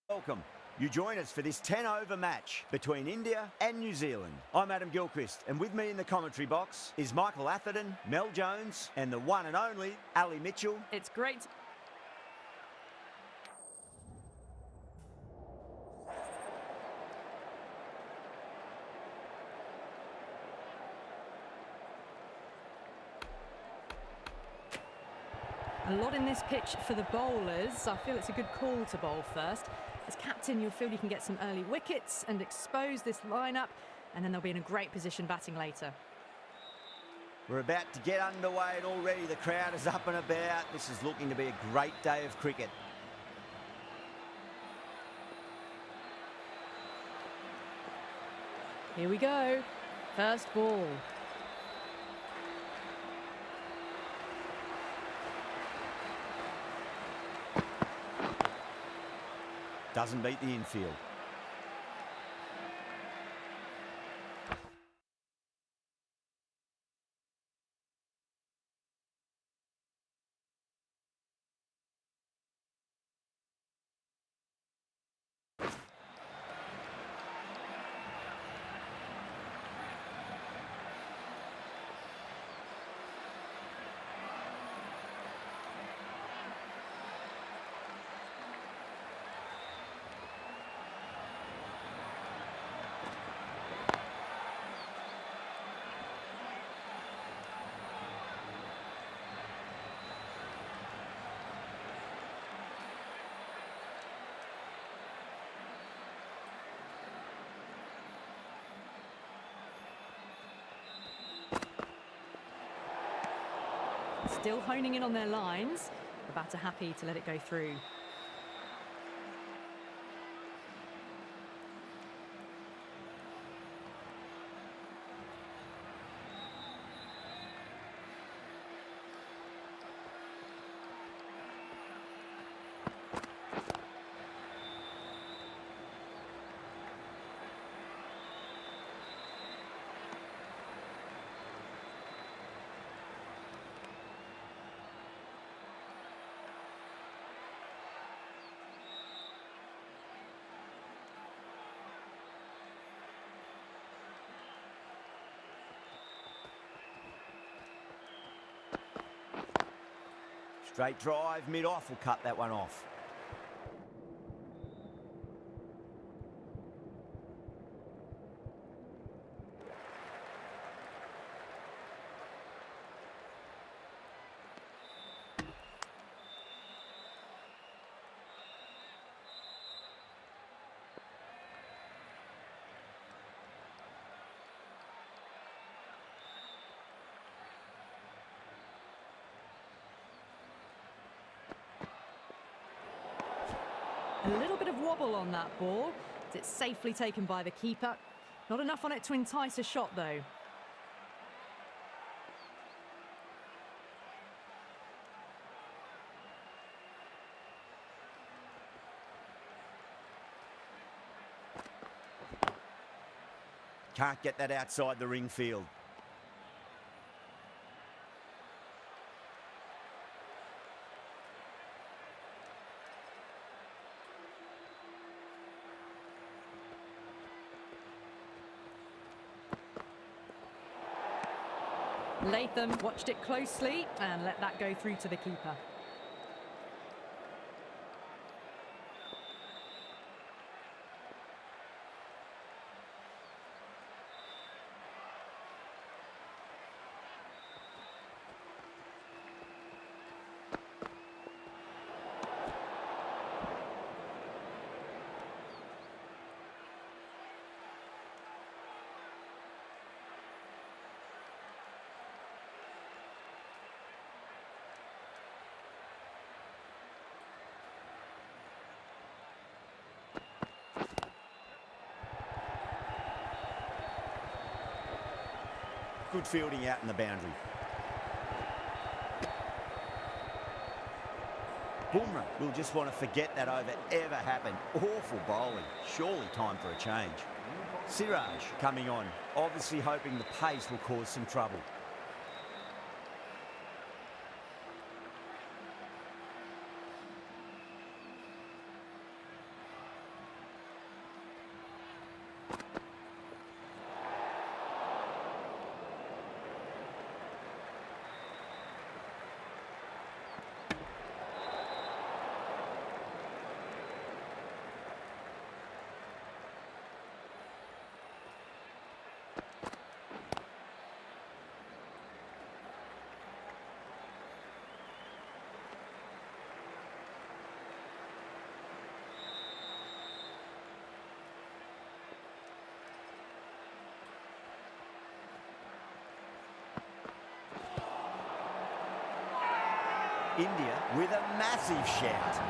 Welcome. You join us for this 10-over match between India and New Zealand. I'm Adam Gilchrist, and with me in the commentary box is Michael Atherton, Mel Jones, and the one and only Ali Mitchell. It's great. A lot in this pitch for the bowlers. I feel it's a good call to bowl first. As captain, you'll feel you can get some early wickets and expose this lineup, and then they'll be in a great position batting later. We're about to get underway and already the crowd is up and about. This is looking to be a great day of cricket. Here we go. First ball. Doesn't beat the infield. Still honing in on their lines. The batter happy to let it go through. Straight drive, mid-off will cut that one off. A little bit of wobble on that ball. It's safely taken by the keeper. Not enough on it to entice a shot, though. Can't get that outside the ring field. Latham watched it closely and let that go through to the keeper. Good fielding out in the boundary. Bumrah will just want to forget that over ever happened. Awful bowling. Surely time for a change. Siraj coming on, obviously hoping the pace will cause some trouble. India with a massive shout.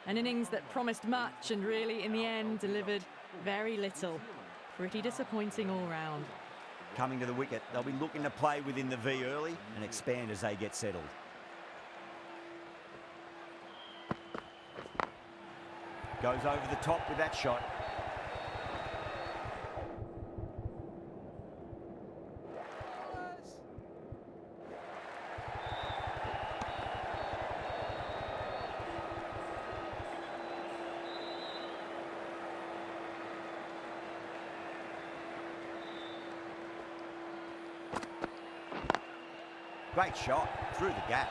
An innings that promised much and really, in the end, delivered very little. Pretty disappointing all round. Coming to the wicket, they'll be looking to play within the V early and expand as they get settled. Goes over the top with that shot. Great shot through the gap.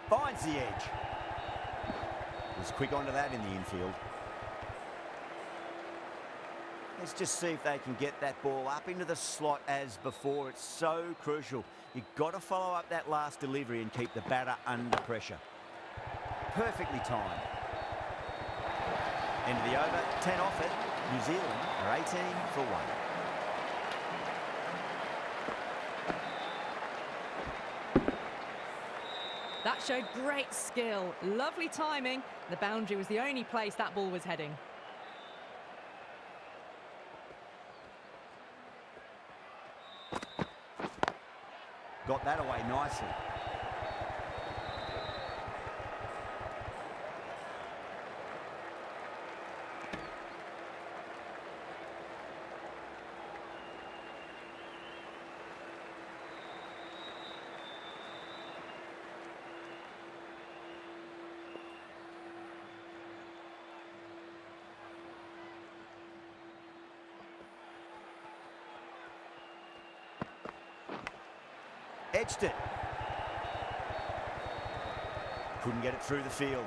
Finds the edge. Was quick onto that in the infield. Let's just see if they can get that ball up into the slot as before. It's so crucial. You've got to follow up that last delivery and keep the batter under pressure. Perfectly timed. End of the over, 10 off it. New Zealand are 18 for 1. That showed great skill, lovely timing. The boundary was the only place that ball was heading. Got that away nicely. Edged it. Couldn't get it through the field.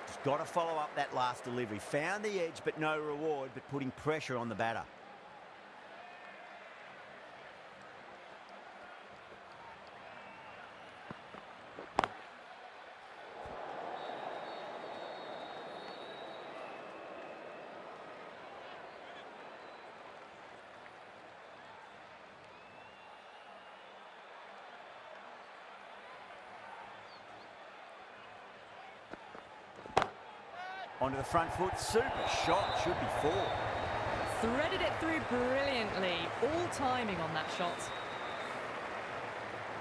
Just got to follow up that last delivery. Found the edge, but no reward, but putting pressure on the batter. Onto the front foot, super shot, should be 4. Threaded it through brilliantly, all timing on that shot.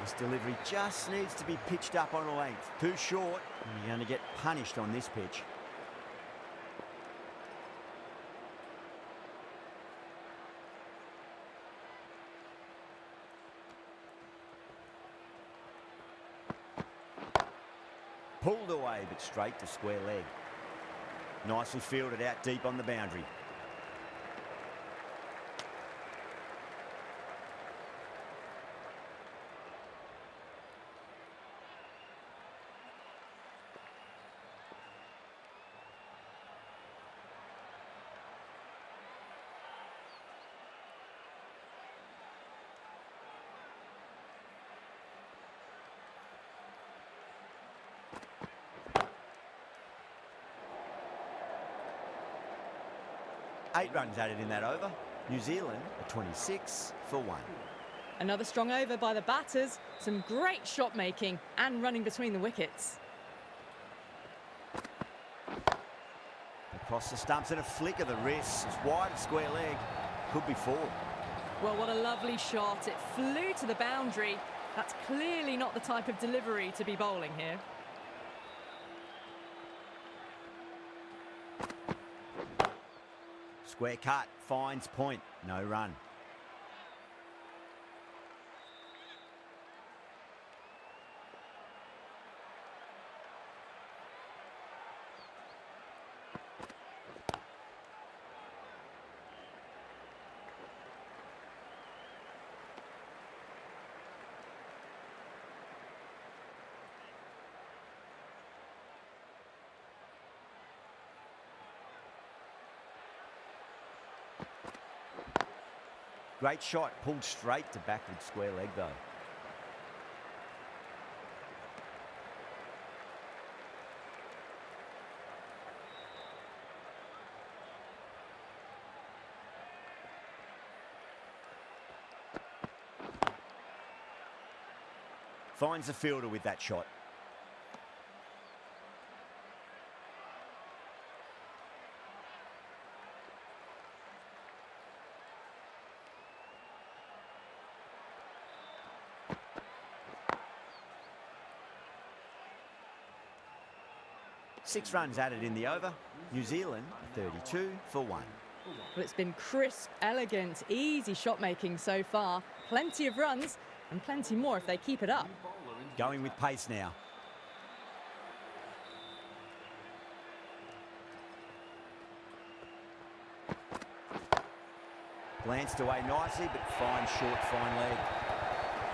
This delivery just needs to be pitched up on a length. Too short, and you're going to get punished on this pitch. Pulled away, but straight to square leg. Nicely fielded out deep on the boundary. Eight runs added in that over. New Zealand are 26 for 1. Another strong over by the batters. Some great shot making and running between the wickets. Across the stumps and a flick of the wrist. It's wide of square leg. Could be 4. Well, what a lovely shot. It flew to the boundary. That's clearly not the type of delivery to be bowling here. Square cut, finds point, no run. Great shot, pulled straight to backward square leg though. Finds the fielder with that shot. Six runs added in the over. New Zealand 32 for 1. Well, it's been crisp, elegant, easy shot making so far. Plenty of runs and plenty more if they keep it up. Going with pace now. Glanced away nicely, but fine short, fine leg.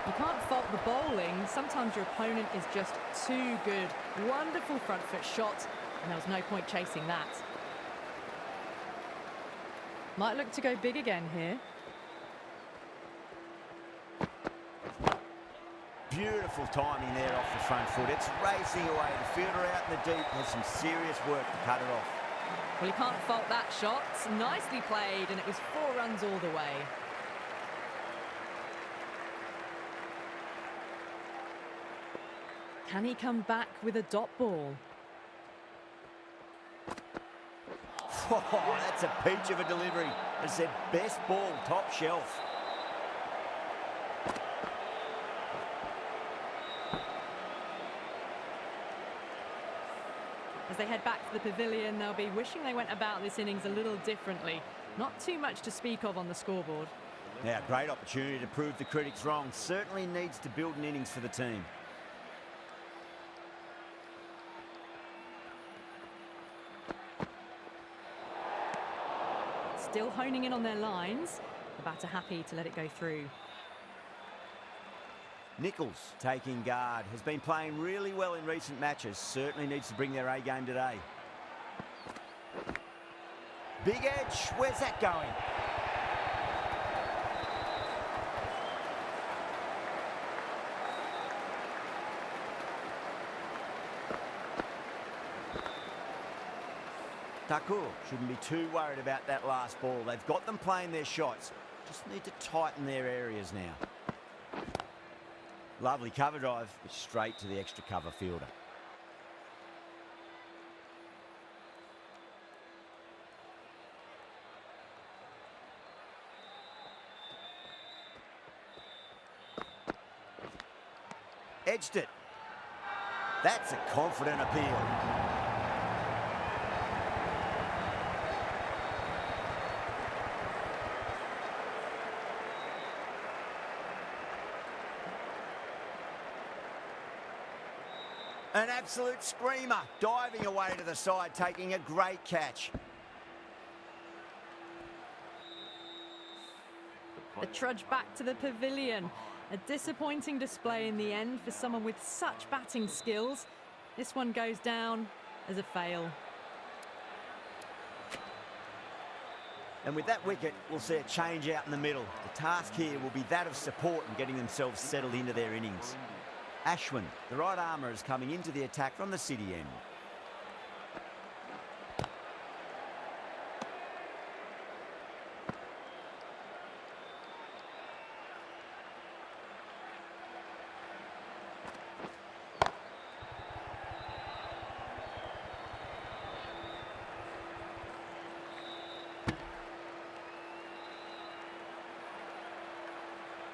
You can't fault the bowling. Sometimes your opponent is just too good. Wonderful front foot shot, and there was no point chasing that. Might look to go big again here. Beautiful timing there off the front foot. It's racing away. The fielder out in the deep has some serious work to cut it off. Well, you can't fault that shot. Nicely played, and it was 4 runs all the way. Can he come back with a dot ball? Oh, that's a peach of a delivery. It's their best ball, top shelf. As they head back to the pavilion, they'll be wishing they went about this innings a little differently. Not too much to speak of on the scoreboard. Now, great opportunity to prove the critics wrong. Certainly needs to build an innings for the team. Still honing in on their lines. The batter happy to let it go through. Nichols taking guard. Has been playing really well in recent matches. Certainly needs to bring their A game today. Big edge. Where's that going? Takur shouldn't be too worried about that last ball. They've got them playing their shots. Just need to tighten their areas now. Lovely cover drive, but straight to the extra cover fielder. Edged it. That's a confident appeal. An absolute screamer, diving away to the side, taking a great catch. The trudge back to the pavilion. A disappointing display in the end for someone with such batting skills. This one goes down as a fail. And with that wicket, we'll see a change out in the middle. The task here will be that of support and getting themselves settled into their innings. Ashwin, the right armour, is coming into the attack from the city end.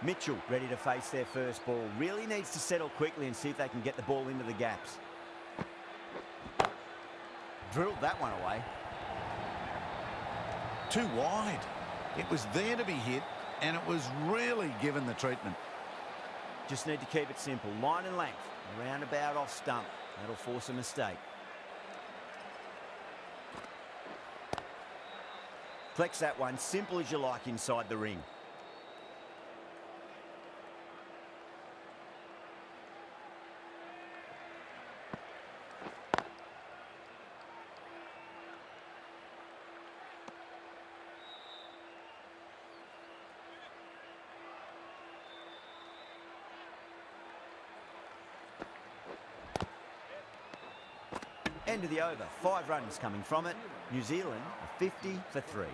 Mitchell ready to face their first ball. Really needs to settle quickly and see if they can get the ball into the gaps. Drilled that one away. Too wide. It was there to be hit, and it was really given the treatment. Just need to keep it simple. Line and length. Roundabout off stump. That'll force a mistake. Flex that one. Simple as you like inside the ring. End of the over, 5 runs coming from it. New Zealand are 50 for 3.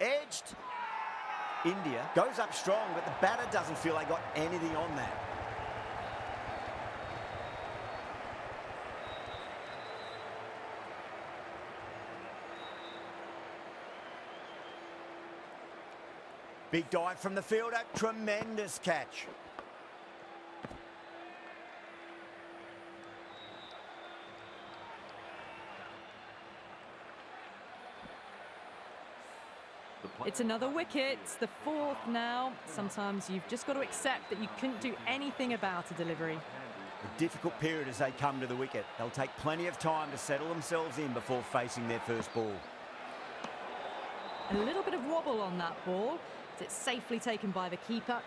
Edged. India goes up strong, but the batter doesn't feel they got anything on that. Big dive from the fielder, tremendous catch. It's another wicket, it's the 4th now. Sometimes you've just got to accept that you couldn't do anything about a delivery. A difficult period as they come to the wicket. They'll take plenty of time to settle themselves in before facing their first ball. A little bit of wobble on that ball. It's safely taken by the keeper.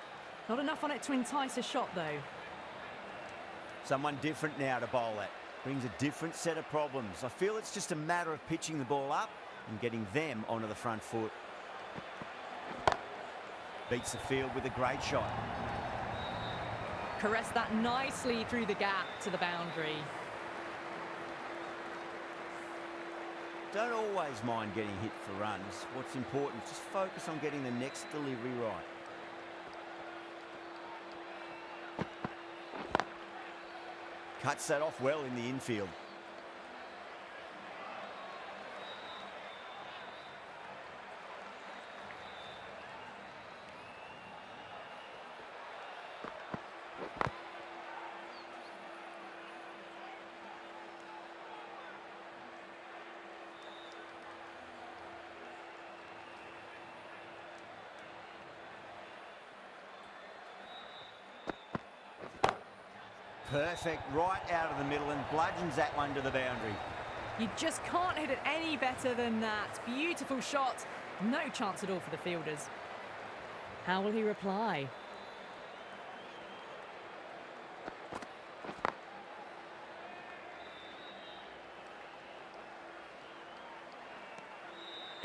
Not enough on it to entice a shot, though. Someone different now to bowl at. Brings a different set of problems. I feel it's just a matter of pitching the ball up and getting them onto the front foot. Beats the field with a great shot. Caressed that nicely through the gap to the boundary. Don't always mind getting hit for runs. What's important is just focus on getting the next delivery right. Cuts that off well in the infield. Perfect, right out of the middle and bludgeons that one to the boundary. You just can't hit it any better than that. Beautiful shot. No chance at all for the fielders. How will he reply?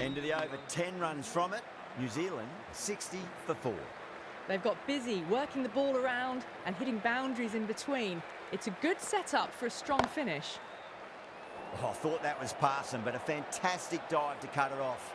End of the over, 10 runs from it. New Zealand 60 for 4. They've got busy working the ball around and hitting boundaries in between. It's a good setup for a strong finish. Oh, I thought that was passing, but a fantastic dive to cut it off.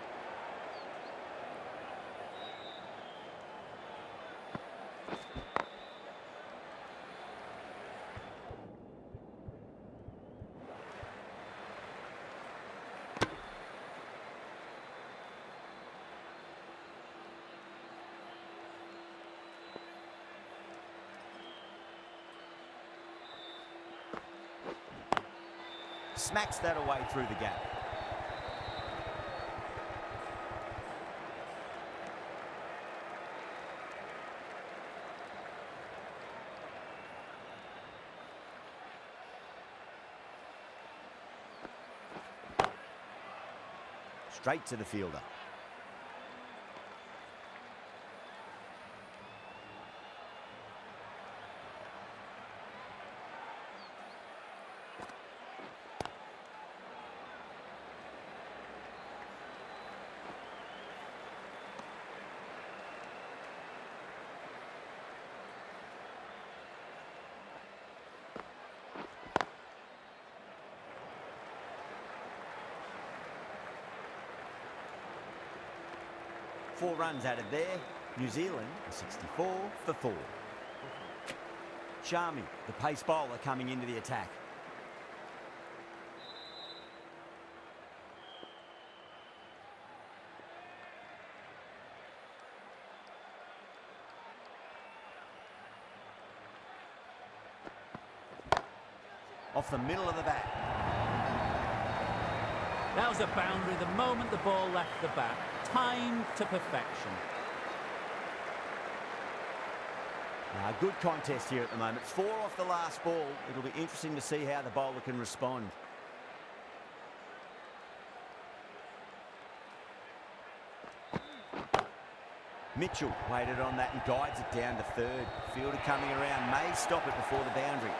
Smacks that away through the gap. Straight to the fielder. Four runs added there. New Zealand 64 for 4. Sharmy, the pace bowler, coming into the attack. Off the middle of the bat. That was a boundary the moment the ball left the bat. Timed to perfection. A good contest here at the moment. 4 off the last ball. It'll be interesting to see how the bowler can respond. Mitchell waited on that and guides it down to third. Fielder coming around may stop it before the boundary.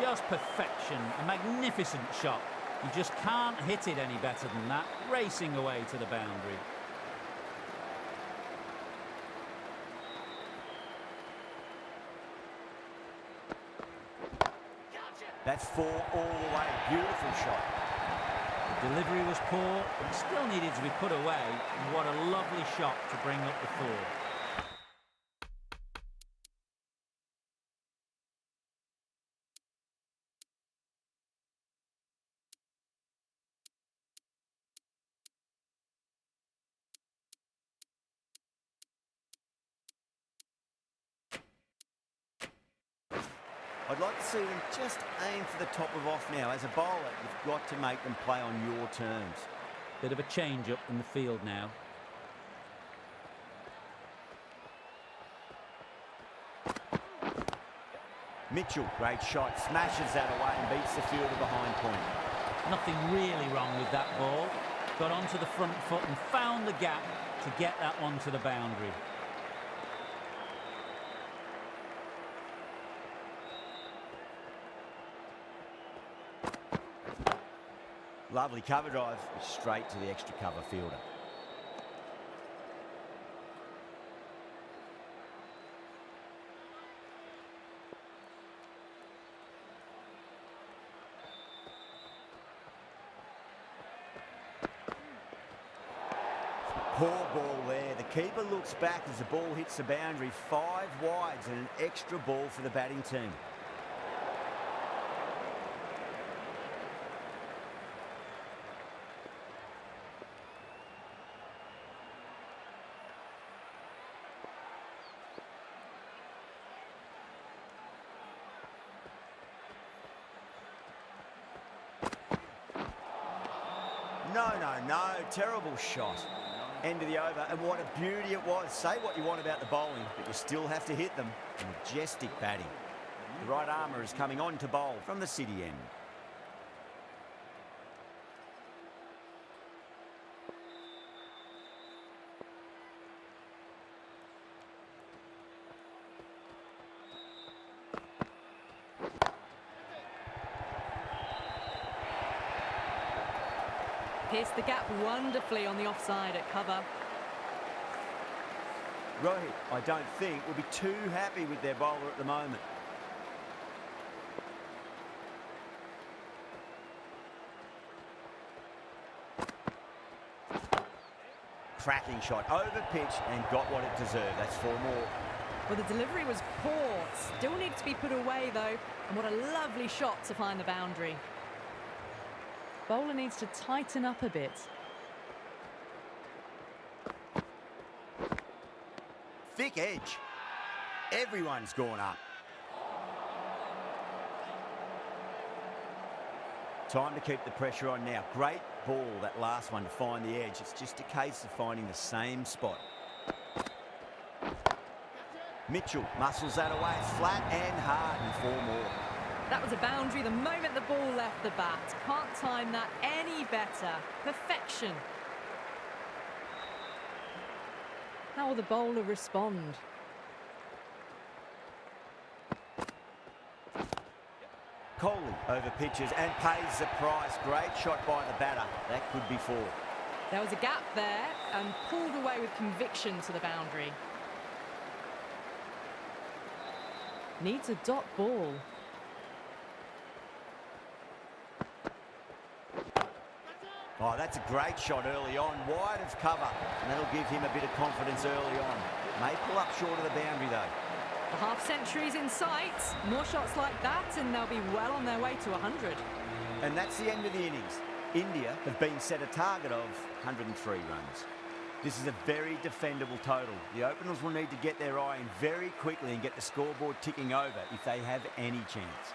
Just perfection. A magnificent shot. You just can't hit it any better than that. Racing away to the boundary. That's 4 all the way. Beautiful shot. The delivery was poor, but it still needed to be put away. And what a lovely shot to bring up the 4. I'd like to see them just aim for the top of off now. As a bowler, you've got to make them play on your terms. Bit of a change-up in the field now. Mitchell, great shot, smashes that away and beats the fielder behind point. Nothing really wrong with that ball. Got onto the front foot and found the gap to get that one to the boundary. Lovely cover drive, straight to the extra cover fielder. Poor ball there. The keeper looks back as the ball hits the boundary. 5 wides and an extra ball for the batting team. No. Terrible shot. End of the over, and what a beauty it was. Say what you want about the bowling, but you still have to hit them. Majestic batting. The right armour is coming on to bowl from the city end. Pierced the gap wonderfully on the offside at cover. Rohit, I don't think, will be too happy with their bowler at the moment. Cracking shot over pitch and got what it deserved. That's 4 more. Well, the delivery was poor. Still needs to be put away, though. And what a lovely shot to find the boundary. Bowler needs to tighten up a bit. Thick edge. Everyone's gone up. Time to keep the pressure on now. Great ball, that last one, to find the edge. It's just a case of finding the same spot. Mitchell muscles that away. It's flat and hard, and 4 more. That was a boundary the moment the ball left the bat. Can't time that any better. Perfection. How will the bowler respond? Kaun over pitches and pays the price. Great shot by the batter. That could be 4. There was a gap there and pulled away with conviction to the boundary. Needs a dot ball. Oh, that's a great shot early on, wide of cover, and that'll give him a bit of confidence early on. May pull up short of the boundary, though. The half-century's in sight. More shots like that, and they'll be well on their way to 100. And that's the end of the innings. India have been set a target of 103 runs. This is a very defendable total. The openers will need to get their eye in very quickly and get the scoreboard ticking over if they have any chance.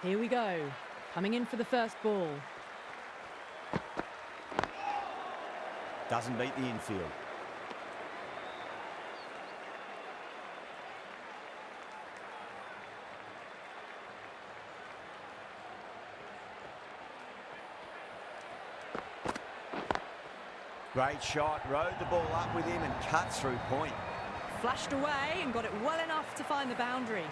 Here we go. Coming in for the first ball. Doesn't beat the infield. Great shot, rode the ball up with him and cuts through point. Flashed away and got it well enough to find the boundary.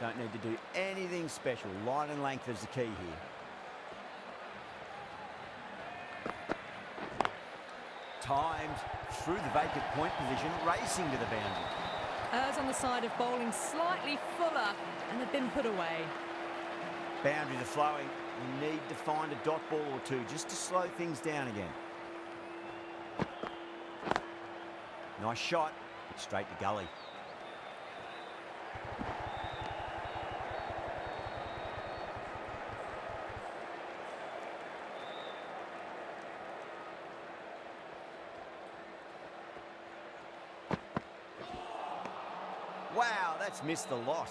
Don't need to do anything special. Line and length is the key here. Timed through the vacant point position, racing to the boundary. Errs on the side of bowling slightly fuller, and they've been put away. Boundaries are flowing. You need to find a dot ball or two just to slow things down again. Nice shot, but straight to gully. Wow, that's missed the lot.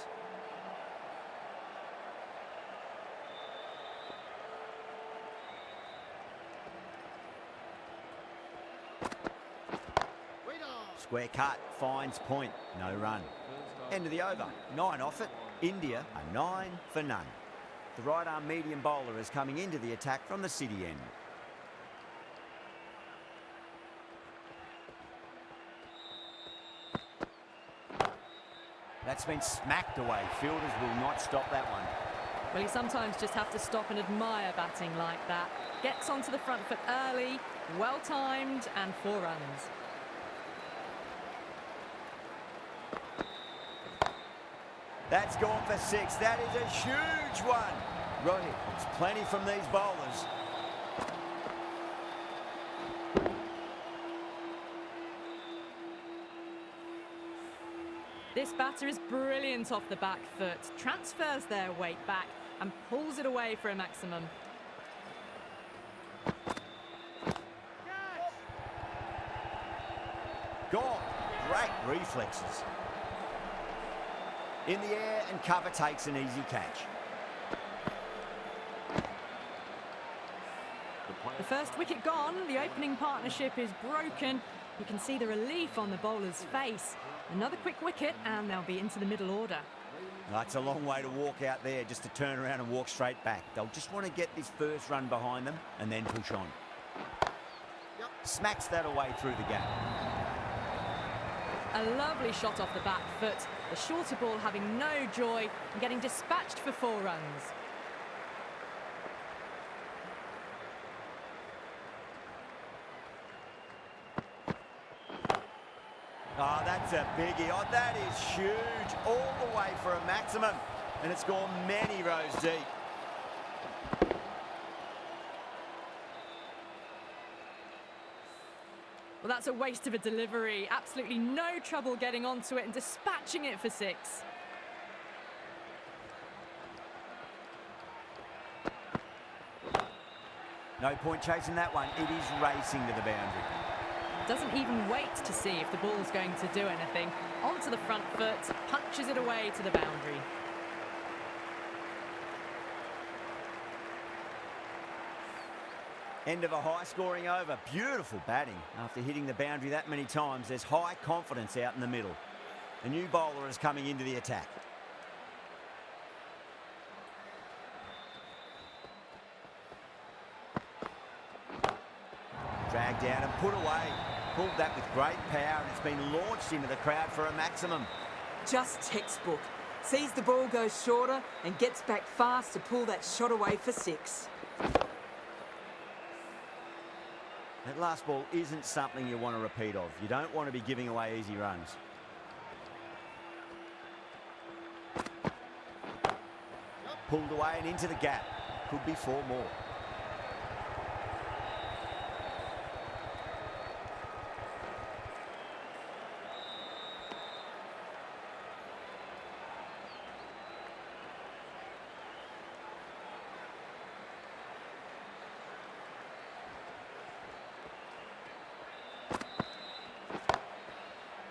Square cut, finds point, no run. End of the over, 9 off it. India are 9 for none. The right arm medium bowler is coming into the attack from the city end. That's been smacked away. Fielders will not stop that one. Well, you sometimes just have to stop and admire batting like that. Gets onto the front foot early, well timed, and 4 runs. That's gone for 6. That is a huge one. Right, it's plenty from these bowlers. This batter is brilliant off the back foot, transfers their weight back and pulls it away for a maximum. Gone. Great reflexes. In the air and cover takes an easy catch. The first wicket gone, the opening partnership is broken. You can see the relief on the bowler's face. Another quick wicket and they'll be into the middle order. That's a long way to walk out there just to turn around and walk straight back. They'll just want to get this first run behind them and then push on. Smacks that away through the gap. A lovely shot off the back foot. The shorter ball having no joy and getting dispatched for 4 runs. Oh, that's a biggie. Oh, that is huge. All the way for a maximum. And it's gone many rows deep. Well, that's a waste of a delivery. Absolutely no trouble getting onto it and dispatching it for 6. No point chasing that one. It is racing to the boundary. Doesn't even wait to see if the ball's going to do anything. Onto the front foot, punches it away to the boundary. End of a high-scoring over. Beautiful batting. After hitting the boundary that many times, there's high confidence out in the middle. A new bowler is coming into the attack. Dragged down and put away. Pulled that with great power and it's been launched into the crowd for a maximum. Just textbook. Sees the ball go shorter and gets back fast to pull that shot away for 6. That last ball isn't something you want to repeat of. You don't want to be giving away easy runs. Pulled away and into the gap. Could be 4 more.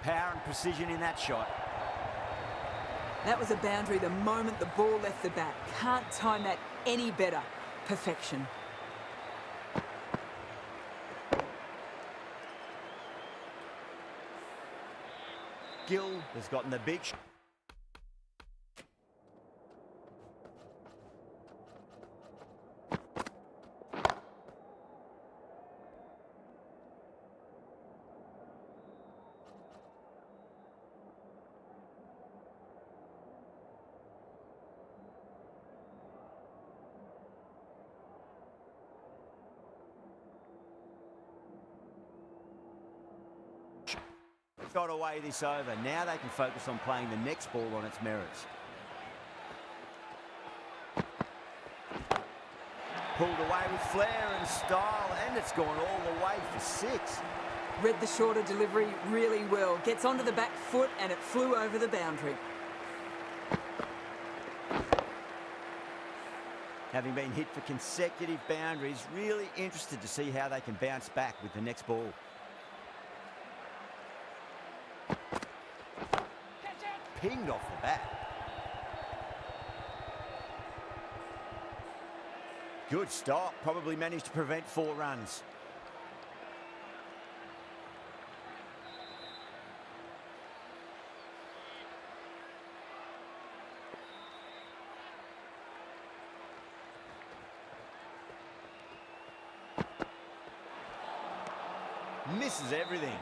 Power and precision in that shot. That was a boundary the moment the ball left the bat. Can't time that any better. Perfection. Gill has gotten the big shot. got away this over. Now they can focus on playing the next ball on its merits. Pulled away with flair and style, and it's gone all the way for 6. Read the shorter delivery really well. Gets onto the back foot and it flew over the boundary. Having been hit for consecutive boundaries, really interested to see how they can bounce back with the next ball. Pinged off the bat. Good stop, probably managed to prevent 4 runs. Misses everything.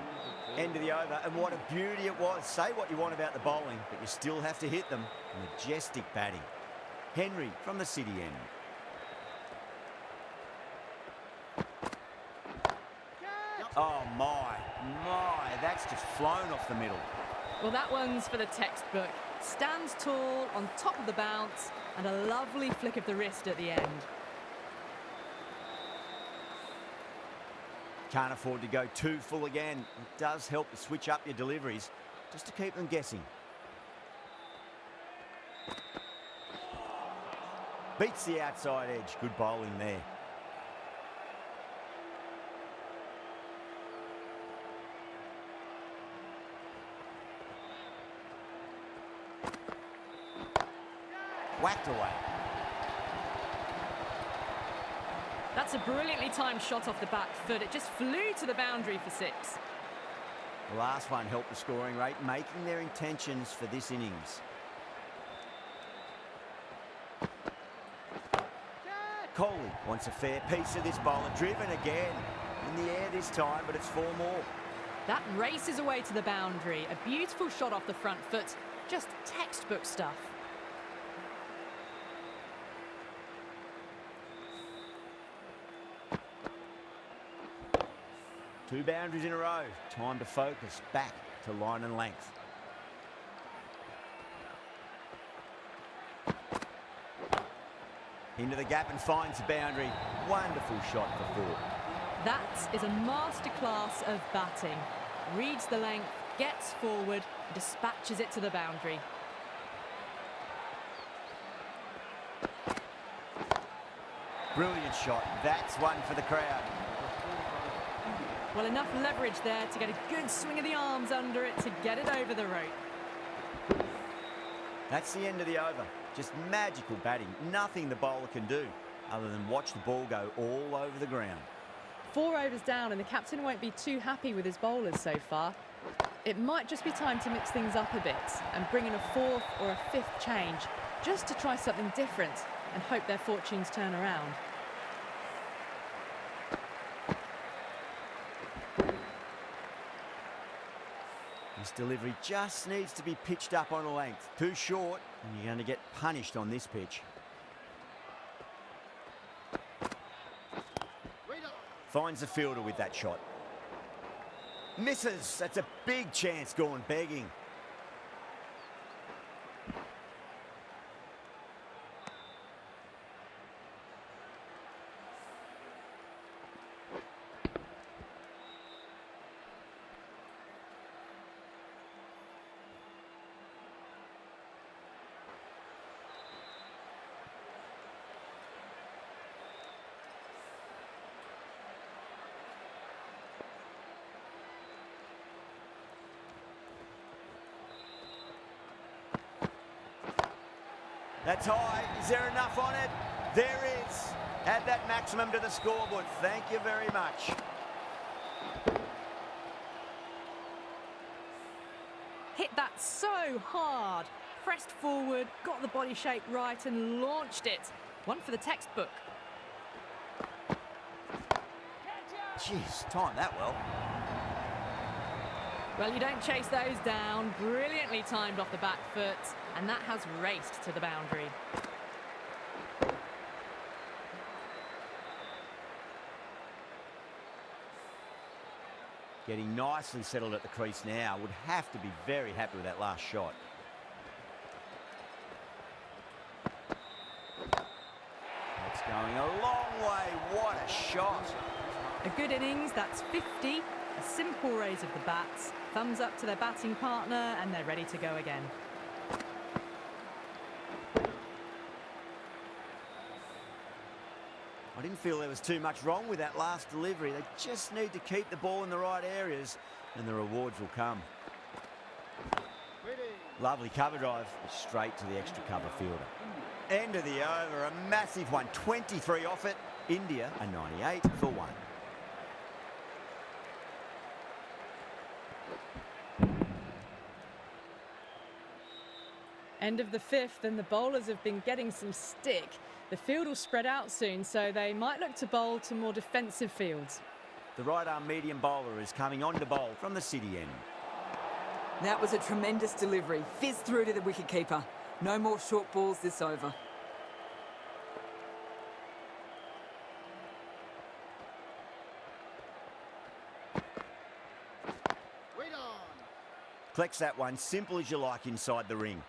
End of the over, and what a beauty it was. Say what you want about the bowling, but you still have to hit them. Majestic batting. Henry from the city end. Oh my, that's just flown off the middle. Well, that one's for the textbook. Stands tall, on top of the bounce, and a lovely flick of the wrist at the end. Can't afford to go too full again. It does help to switch up your deliveries, just to keep them guessing. Beats the outside edge. Good bowling there. Whacked away. That's a brilliantly timed shot off the back foot. It just flew to the boundary for 6. The last one helped the scoring rate, making their intentions for this innings. Coley wants a fair piece of this bowler. Driven again. In the air this time, but it's 4 more. That races away to the boundary. A beautiful shot off the front foot. Just textbook stuff. Two boundaries in a row. Time to focus back to line and length. Into the gap and finds the boundary. Wonderful shot for 4. That is a masterclass of batting. Reads the length, gets forward, dispatches it to the boundary. Brilliant shot. That's one for the crowd. Well, enough leverage there to get a good swing of the arms under it to get it over the rope. That's the end of the over. Just magical batting. Nothing the bowler can do other than watch the ball go all over the ground. 4 overs down, and the captain won't be too happy with his bowlers so far. It might just be time to mix things up a bit and bring in a 4th or a 5th change just to try something different and hope their fortunes turn around. This delivery just needs to be pitched up on a length. Too short, and you're going to get punished on this pitch. Finds the fielder with that shot. Misses. That's a big chance gone begging. That's high. Is there enough on it? There is. Add that maximum to the scoreboard. Thank you very much. Hit that so hard. Pressed forward, got the body shape right and launched it. One for the textbook. Jeez, timed that well. Well, you don't chase those down. Brilliantly timed off the back foot, and that has raced to the boundary. Getting nicely settled at the crease now. Would have to be very happy with that last shot. That's going a long way. What a shot. A good innings, that's 50. A simple raise of the bats. Thumbs up to their batting partner and they're ready to go again. I didn't feel there was too much wrong with that last delivery. They just need to keep the ball in the right areas and the rewards will come. Lovely cover drive, straight to the extra cover fielder. End of the over, a massive one. 23 off it. India a 98 for 1. End of the 5th and the bowlers have been getting some stick. The field will spread out soon, so they might look to bowl to more defensive fields. The right-arm medium bowler is coming on to bowl from the city end. That was a tremendous delivery. Fizz through to the wicketkeeper. No more short balls this over. Collects that one, simple as you like inside the ring.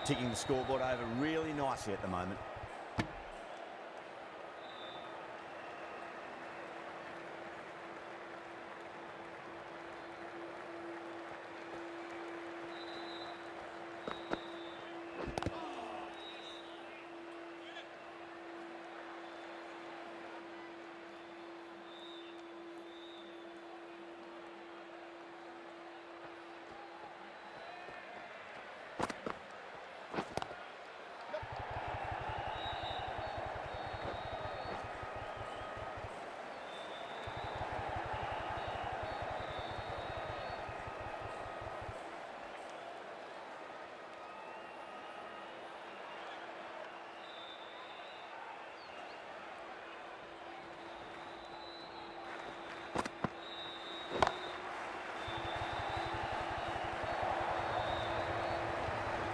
Ticking the scoreboard over really nicely at the moment.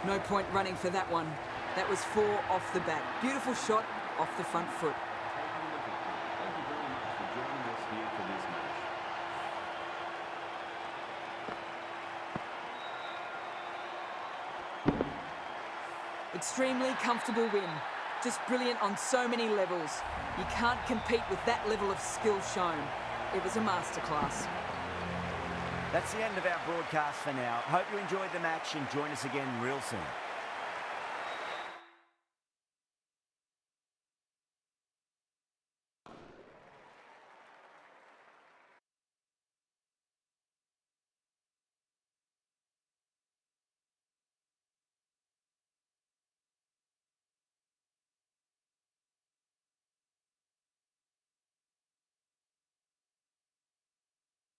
No point running for that one. That was 4 off the bat. Beautiful shot off the front foot. Extremely comfortable win. Just brilliant on so many levels. You can't compete with that level of skill shown. It was a masterclass. That's the end of our broadcast for now. Hope you enjoyed the match and join us again real soon.